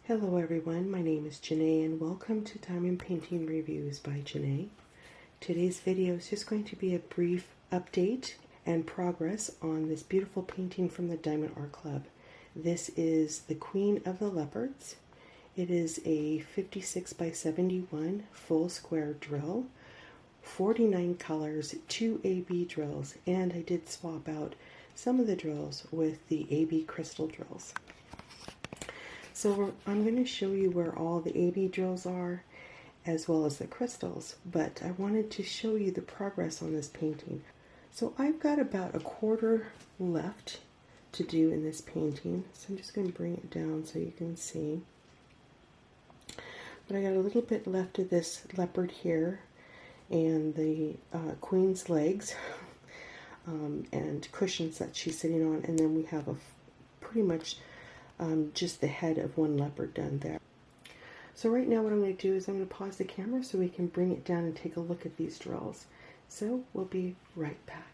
Hello everyone, my name is Jene and welcome to Diamond Painting Reviews by Jene. Today's video is just going to be a brief update and progress on this beautiful painting from the Diamond Art Club. This is the Queen of the Leopards. It is a 56 by 71 full square drill, 49 colors, 2 AB drills, and I did swap out some of the drills with the AB crystal drills. So I'm going to show you where all the AB drills are as well as the crystals, but I wanted to show you the progress on this painting. So I've got about a quarter left to do in this painting, so I'm just going to bring it down so you can see. But I got a little bit left of this leopard here and the queen's legs and cushions that she's sitting on, and then we have a pretty much just the head of one leopard done there. So right now what I'm going to do is I'm going to pause the camera so we can bring it down and take a look at these drills. So we'll be right back.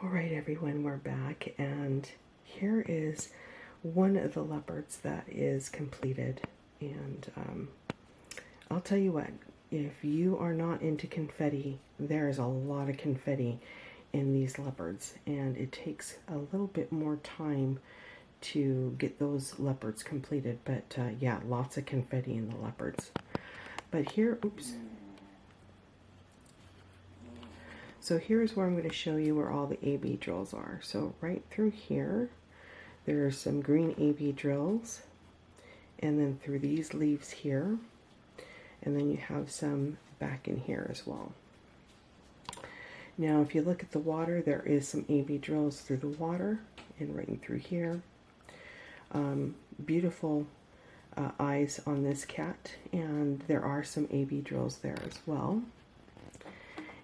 Alright everyone, we're back, and here is one of the leopards that is completed. And I'll tell you what, if you are not into confetti, there's a lot of confetti in these leopards, and it takes a little bit more time to get those leopards completed, but yeah, lots of confetti in the leopards. But here, oops. So here's where I'm going to show you where all the AB drills are. So right through here, there are some green AB drills, and then through these leaves here, and then you have some back in here as well. Now if you look at the water, there is some AB drills through the water and right in through here. Beautiful eyes on this cat, and there are some AB drills there as well.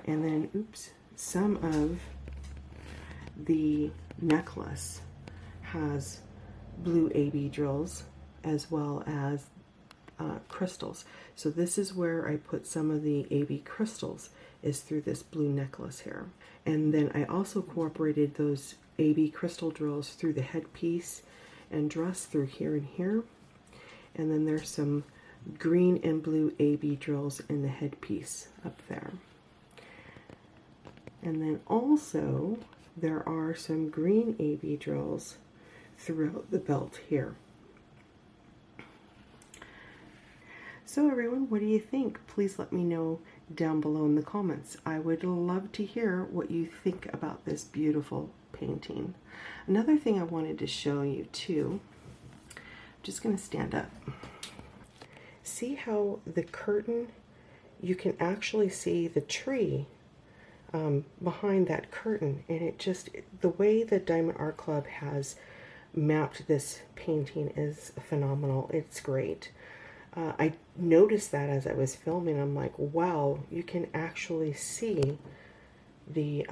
And then, oops, some of the necklace has blue AB drills as well as crystals. So this is where I put some of the AB crystals, is through this blue necklace here. And then I also incorporated those AB crystal drills through the headpiece and dress through here and here. And then there's some green and blue AB drills in the headpiece up there. And then also there are some green AB drills throughout the belt here. So everyone, what do you think? Please let me know down below in the comments. I would love to hear what you think about this beautiful painting. Another thing I wanted to show you too, I'm just going to stand up. See how the curtain, you can actually see the tree behind that curtain, and it just, the way the Diamond Art Club has mapped this painting is phenomenal. It's great. I noticed that as I was filming. I'm like, wow, you can actually see the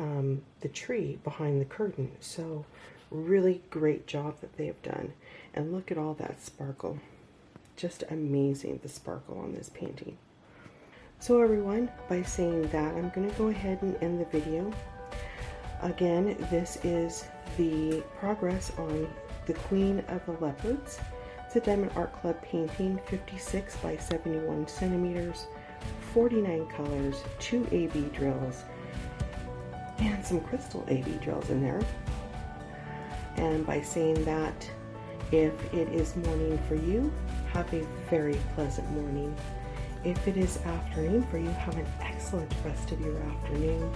tree behind the curtain. So really great job that they have done. And look at all that sparkle. Just amazing, the sparkle on this painting. So everyone, by saying that, I'm going to go ahead and end the video. Again, this is the progress on the Queen of the Leopards. It's a Diamond Art Club painting, 56 by 71 centimeters, 49 colors, 2 AB drills, and some crystal AB drills in there. And by saying that, if it is morning for you, have a very pleasant morning. If it is afternoon for you, have an excellent rest of your afternoon.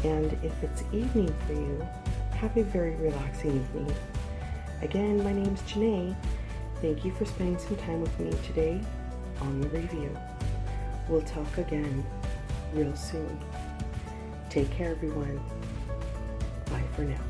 And if it's evening for you, have a very relaxing evening. Again, my name is Jene. Thank you for spending some time with me today on the review. We'll talk again real soon. Take care, everyone. Bye for now.